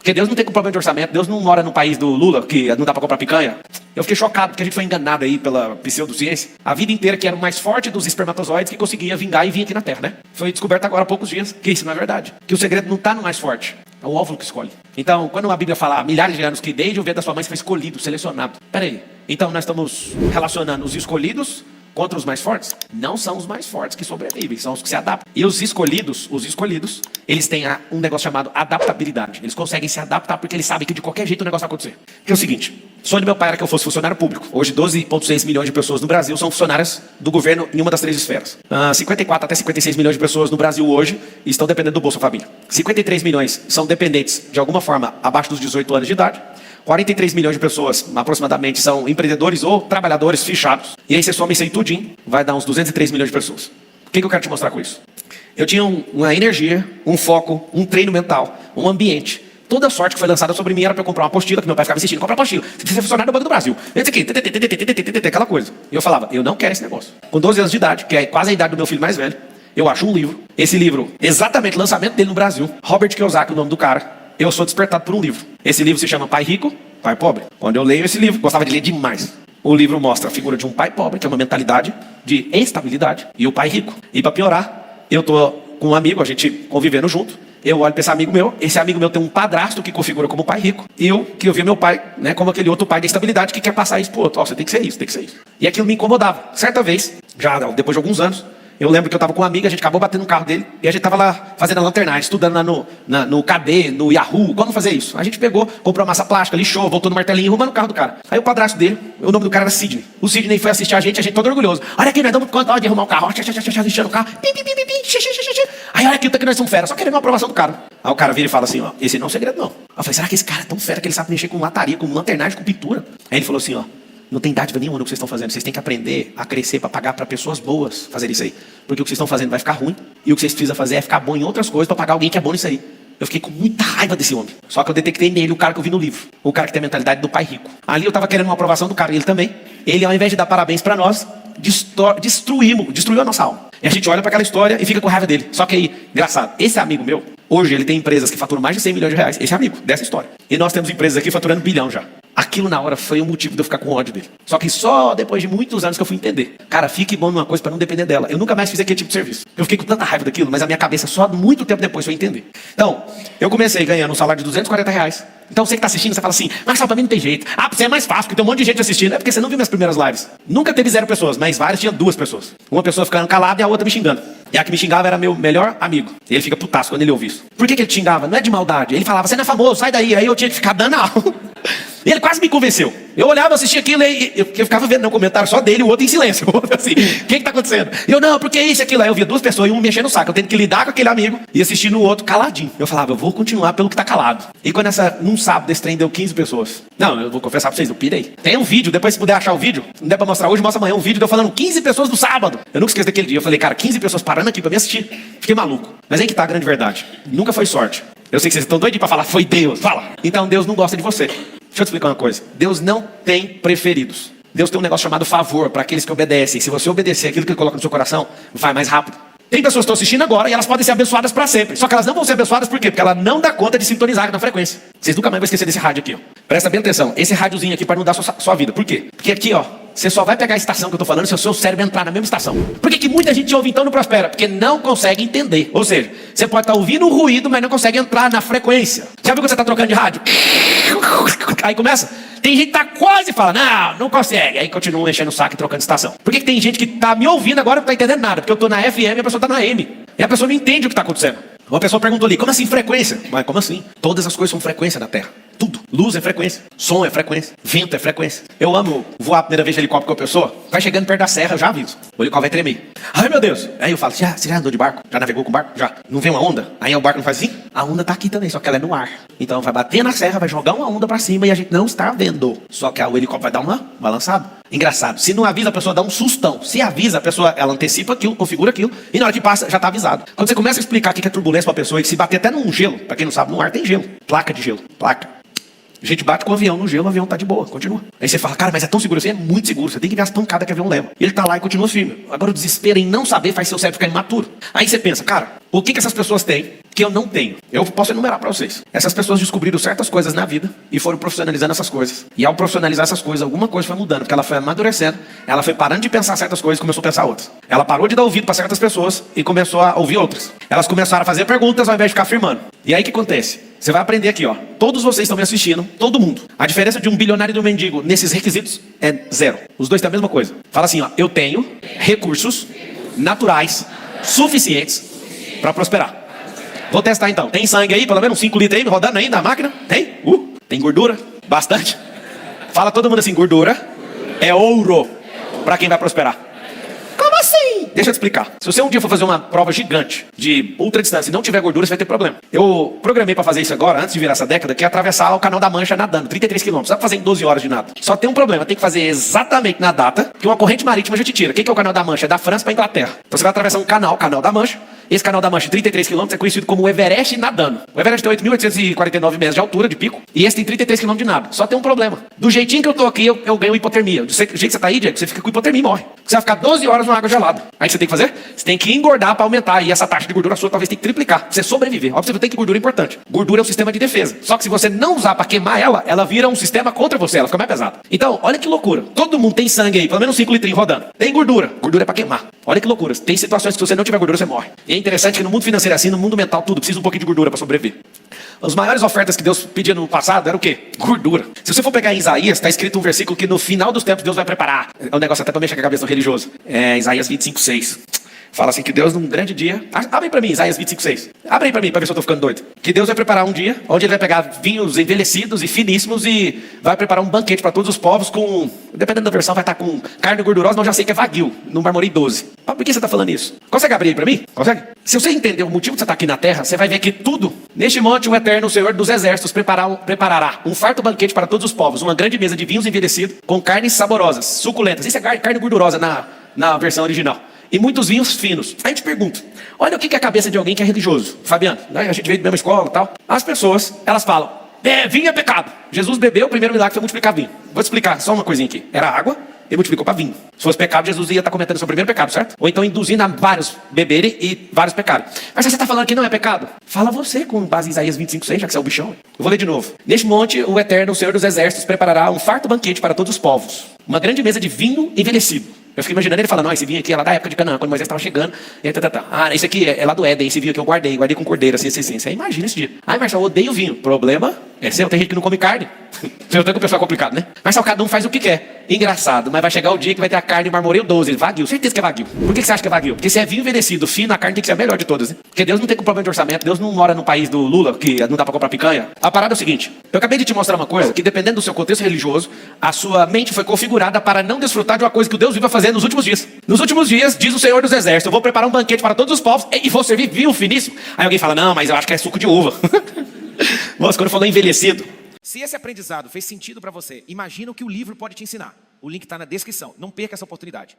Porque Deus não tem problema de orçamento, Deus não mora no país do Lula, que não dá pra comprar picanha. Eu fiquei chocado, porque a gente foi enganado aí pela pseudociência. A vida inteira que era o mais forte dos espermatozoides que conseguia vingar e vir aqui na Terra, né? Foi descoberto agora há poucos dias que isso não é verdade. Que o segredo não tá no mais forte, é o óvulo que escolhe. Então, quando a Bíblia fala há milhares de anos que desde o ventre da sua mãe você foi escolhido, selecionado. Peraí, então nós estamos relacionando os escolhidos contra os mais fortes? Não são os mais fortes que sobrevivem, são os que se adaptam. E os escolhidos, eles têm um negócio chamado adaptabilidade. Eles conseguem se adaptar porque eles sabem que de qualquer jeito o negócio vai acontecer. Que é o seguinte, o sonho do meu pai era que eu fosse funcionário público. Hoje 12,6 milhões de pessoas no Brasil são funcionárias do governo em uma das 3 esferas. 54 até 56 milhões de pessoas no Brasil hoje estão dependendo do Bolsa Família. 53 milhões são dependentes de alguma forma abaixo dos 18 anos de idade. 43 milhões de pessoas, aproximadamente, são empreendedores ou trabalhadores fichados. E aí você soma isso aí tudinho, vai dar uns 203 milhões de pessoas. O que eu quero te mostrar com isso? Eu tinha uma energia, um foco, um treino mental, um ambiente. Toda a sorte que foi lançada sobre mim era para eu comprar uma apostila, que meu pai ficava insistindo, compra uma apostila. Você precisa ser funcionário do Banco do Brasil. Esse aqui, aquela coisa. E eu falava, eu não quero esse negócio. Com 12 anos de idade, que é quase a idade do meu filho mais velho, eu acho um livro. Esse livro, exatamente, lançamento dele no Brasil. Robert Kiyosaki, o nome do cara. Eu sou despertado por um livro. Esse livro se chama Pai Rico, Pai Pobre. Quando eu leio esse livro, gostava de ler demais. O livro mostra a figura de um pai pobre, que é uma mentalidade de estabilidade, e o pai rico. E para piorar, eu tô com um amigo, a gente convivendo junto. Eu olho para esse amigo meu tem um padrasto que configura como pai rico. E eu, que eu via meu pai, né, como aquele outro pai da estabilidade que quer passar isso pro outro. Ó, você tem que ser isso, tem que ser isso. E aquilo me incomodava. Certa vez, já depois de alguns anos, eu lembro que eu estava com uma amiga, a gente acabou batendo no carro dele, e a gente estava lá fazendo a lanternagem, estudando lá no KB, no Yahoo, como fazer isso. A gente pegou, comprou massa plástica, lixou, voltou no martelinho, arrumando o carro do cara. Aí o padrasto dele, o nome do cara era Sidney. O Sidney foi assistir a gente todo orgulhoso. Olha aqui, nós damos conta de arrumar o carro, lixando o carro. Aí olha aqui, que nós somos fera, só querendo uma aprovação do cara. Aí o cara vira e fala assim, ó, esse não é um segredo não. Aí eu falei, será que esse cara é tão fera que ele sabe mexer com lataria, com lanternagem, com pintura? Aí ele falou assim, ó, não tem dádiva nenhuma no que vocês estão fazendo. Vocês têm que aprender a crescer para pagar para pessoas boas fazer isso aí. Porque o que vocês estão fazendo vai ficar ruim. E o que vocês precisam fazer é ficar bom em outras coisas para pagar alguém que é bom nisso aí. Eu fiquei com muita raiva desse homem. Só que eu detectei nele o cara que eu vi no livro. O cara que tem a mentalidade do pai rico. Ali eu estava querendo uma aprovação do cara, ele também. Ele, ao invés de dar parabéns para nós, destruiu a nossa alma. E a gente olha para aquela história e fica com raiva dele. Só que aí, engraçado, esse amigo meu, hoje ele tem empresas que faturam mais de 100 milhões de reais. Esse é amigo dessa história. E nós temos empresas aqui faturando bilhão já. Aquilo na hora foi o motivo de eu ficar com ódio dele. Só que só depois de muitos anos que eu fui entender. Cara, fique bom numa coisa para não depender dela. Eu nunca mais fiz aquele tipo de serviço. Eu fiquei com tanta raiva daquilo, mas a minha cabeça só muito tempo depois foi entender. Então, eu comecei ganhando um salário de 240 reais. Então você que está assistindo, você fala assim, Marcelo, para mim não tem jeito. Ah, para você é mais fácil, porque tem um monte de gente assistindo. É porque você não viu minhas primeiras lives. Nunca teve 0 pessoas, mas várias tinha 2 pessoas. Uma pessoa ficando calada e a outra me xingando. E a que me xingava era meu melhor amigo. Ele fica putaço quando ele ouve isso. Por que ele te xingava? Não é de maldade. Ele falava, você não é famoso, sai daí. Aí eu tinha que ficar dando aula. E ele quase me convenceu. Eu olhava, assistia aquilo e eu ficava vendo um comentário só dele e o outro em silêncio. O outro assim, o que está acontecendo? E eu, não, porque isso e aquilo. Aí eu via 2 pessoas e um mexendo no saco. Eu tendo que lidar com aquele amigo e assistir no outro caladinho. Eu falava, eu vou continuar pelo que está calado. E quando num sábado desse trem deu 15 pessoas. Não, eu vou confessar para vocês, eu pirei. Tem um vídeo, depois se puder achar o vídeo, não der para mostrar hoje, mostra amanhã um vídeo de eu falando 15 pessoas no sábado. Eu nunca esqueço daquele dia. Eu falei, cara, 15 pessoas parando aqui para me assistir. Fiquei maluco. Mas aí que tá a grande verdade. Nunca foi sorte. Eu sei que vocês estão doidinhos para falar, foi Deus. Fala. Então Deus não gosta de você. Deixa eu te explicar uma coisa. Deus não tem preferidos. Deus tem um negócio chamado favor para aqueles que obedecem. Se você obedecer aquilo que Ele coloca no seu coração, vai mais rápido. Tem pessoas que estão assistindo agora e elas podem ser abençoadas para sempre. Só que elas não vão ser abençoadas por quê? Porque ela não dá conta de sintonizar na frequência. Vocês nunca mais vão esquecer desse rádio aqui, ó. Presta bem atenção. Esse rádiozinho aqui pode mudar a sua vida. Por quê? Porque aqui, ó, você só vai pegar a estação que eu tô falando se o seu cérebro entrar na mesma estação. Por que muita gente ouve então não prospera? Porque não consegue entender. Ou seja, você pode estar ouvindo o ruído, mas não consegue entrar na frequência. Já viu quando você está trocando de rádio? Aí começa. Tem gente que tá quase falando, não consegue. Aí continua mexendo o saco e trocando de estação. Por que tem gente que tá me ouvindo agora e não tá entendendo nada? Porque eu tô na FM e a pessoa tá na AM. E a pessoa não entende o que tá acontecendo. Uma pessoa perguntou ali, como assim frequência? Mas como assim? Todas as coisas são frequência na Terra. Tudo. Luz é frequência. Som é frequência. Vento é frequência. Eu amo voar a primeira vez de helicóptero com a pessoa. Vai chegando perto da serra, eu já aviso. O helicóptero vai tremer. Ai, meu Deus. Aí eu falo, você já andou de barco? Já navegou com barco? Já. Não vem uma onda? Aí o barco não faz assim? A onda tá aqui também, só que ela é no ar. Então vai bater na serra, vai jogar uma onda pra cima e a gente não está vendo. Só que o helicóptero vai dar uma balançada. Engraçado. Se não avisa, a pessoa dá um sustão. Se avisa, a pessoa, ela antecipa aquilo, configura aquilo. E na hora que passa, já tá avisado. Quando você começa a explicar o que é turbulência pra pessoa e se bater até num gelo, pra quem não sabe, no ar tem gelo. Placa de gelo. Placa. A gente bate com o avião no gelo, o avião tá de boa, continua. Aí você fala, cara, mas é tão seguro assim? É muito seguro, você tem que ver as pancadas que o avião leva. Ele tá lá e continua firme. Agora o desespero em não saber faz seu cérebro ficar imaturo. Aí você pensa, cara, o que essas pessoas têm que eu não tenho? Eu posso enumerar pra vocês. Essas pessoas descobriram certas coisas na vida e foram profissionalizando essas coisas. E ao profissionalizar essas coisas, alguma coisa foi mudando, porque ela foi amadurecendo, ela foi parando de pensar certas coisas e começou a pensar outras. Ela parou de dar ouvido para certas pessoas e começou a ouvir outras. Elas começaram a fazer perguntas ao invés de ficar afirmando. E aí o que acontece? Você vai aprender aqui, ó. Todos vocês estão me assistindo, todo mundo. A diferença de um bilionário e de um mendigo nesses requisitos é zero. Os dois têm a mesma coisa. Fala assim, ó. Eu tenho recursos naturais suficientes para prosperar. Vou testar então. Tem sangue aí, pelo menos 5 litros aí, rodando aí na máquina? Tem? Tem gordura? Bastante. Fala todo mundo assim, gordura é ouro para quem vai prosperar. Como assim? Deixa eu te explicar. Se você um dia for fazer uma prova gigante de ultra distância e não tiver gordura, você vai ter problema. Eu programei para fazer isso agora, antes de virar essa década, que é atravessar o Canal da Mancha nadando, 33 km. Dá para fazer em 12 horas de nado. Só tem um problema, tem que fazer exatamente na data que uma corrente marítima já te tira. O que é o Canal da Mancha? É da França para Inglaterra. Então você vai atravessar um canal, Canal da Mancha. Esse Canal da Mancha, 33 km, é conhecido como o Everest nadando. O Everest tem 8.849 metros de altura, de pico, e esse tem 33 km de nado. Só tem um problema. Do jeitinho que eu tô aqui, eu ganho hipotermia. Do jeito que você tá aí, Diego, você fica com hipotermia e morre. Você vai ficar 12 horas numa água gelada. Aí o que você tem que fazer? Você tem que engordar para aumentar, e essa taxa de gordura sua talvez tenha que triplicar. Pra você sobreviver. Óbvio, você tem que gordura é importante. Gordura é um sistema de defesa. Só que se você não usar para queimar ela, ela vira um sistema contra você, ela fica mais pesada. Então, olha que loucura. Todo mundo tem sangue aí, pelo menos 5 litrinhos rodando. Tem gordura. Gordura é para queimar. Olha que loucura. Tem situações que se você não tiver gordura, você morre. E é interessante que no mundo financeiro é assim, no mundo mental tudo, precisa um pouquinho de gordura para sobreviver. As maiores ofertas que Deus pedia no passado era o quê? Gordura. Se você for pegar em Isaías, está escrito um versículo que no final dos tempos Deus vai preparar. É um negócio até para mexer com a cabeça do religioso. É Isaías 25:6. Fala assim que Deus num grande dia... Abre aí para mim, Isaías 25:6. Abre aí para mim, para ver se eu estou ficando doido. Que Deus vai preparar um dia, onde Ele vai pegar vinhos envelhecidos e finíssimos e vai preparar um banquete para todos os povos com... Dependendo da versão, vai estar com carne gordurosa, não já sei que é vaguio. No Marmorei 12. Por que você está falando isso? Consegue abrir aí para mim? Consegue? Se você entender o motivo que você está aqui na terra, você vai ver que tudo, neste monte, o eterno Senhor dos Exércitos preparará um farto banquete para todos os povos, uma grande mesa de vinhos envelhecidos com carnes saborosas, suculentas. Isso é carne gordurosa na versão original. E muitos vinhos finos. Aí eu te pergunto, olha o que é a cabeça de alguém que é religioso. Fabiano, né? A gente veio da mesma escola e tal. As pessoas, elas falam, vinho é pecado. Jesus bebeu, o primeiro milagre foi multiplicar vinho. Vou te explicar só uma coisinha aqui. Era água e multiplicou para vinho. Se fosse pecado, Jesus ia estar cometendo seu primeiro pecado, certo? Ou então induzindo a vários beberem e vários pecarem. Mas você está falando que não é pecado? Fala você com base em Isaías 25:6, já que você é o bichão. Eu vou ler de novo. Neste monte, o eterno Senhor dos Exércitos preparará um farto banquete para todos os povos. Uma grande mesa de vinho envelhecido. Eu fiquei imaginando ele falando, esse vinho aqui é lá da época de Canaã, quando Moisés estava chegando. E esse aqui é lá do Éden, esse vinho aqui eu guardei com cordeiro, assim. Você imagina esse dia. Ai, Marcelo, eu odeio vinho. Problema é seu, tem gente que não come carne. Você tem que o pessoal é complicado, né? Marcelo, cada um faz o que quer. Engraçado, mas vai chegar o dia que vai ter a carne Marmoreio 12, vaguio. Certeza que é vaguio. Por que você acha que é vaguio? Porque se é vinho envelhecido, fino, a carne tem que ser a melhor de todas, né? Porque Deus não tem problema de orçamento, Deus não mora no país do Lula, que não dá pra comprar picanha. A parada é o seguinte, eu acabei de te mostrar uma coisa, que dependendo do seu contexto religioso, a sua mente foi configurada para não desfrutar de uma coisa que o Deus vive a fazer nos últimos dias. Nos últimos dias, diz o Senhor dos Exércitos, eu vou preparar um banquete para todos os povos e vou servir vinho finíssimo. Aí alguém fala, não, mas eu acho que é suco de uva. Nossa, quando falou envelhecido. Se esse aprendizado fez sentido para você, imagina o que o livro pode te ensinar. O link está na descrição. Não perca essa oportunidade.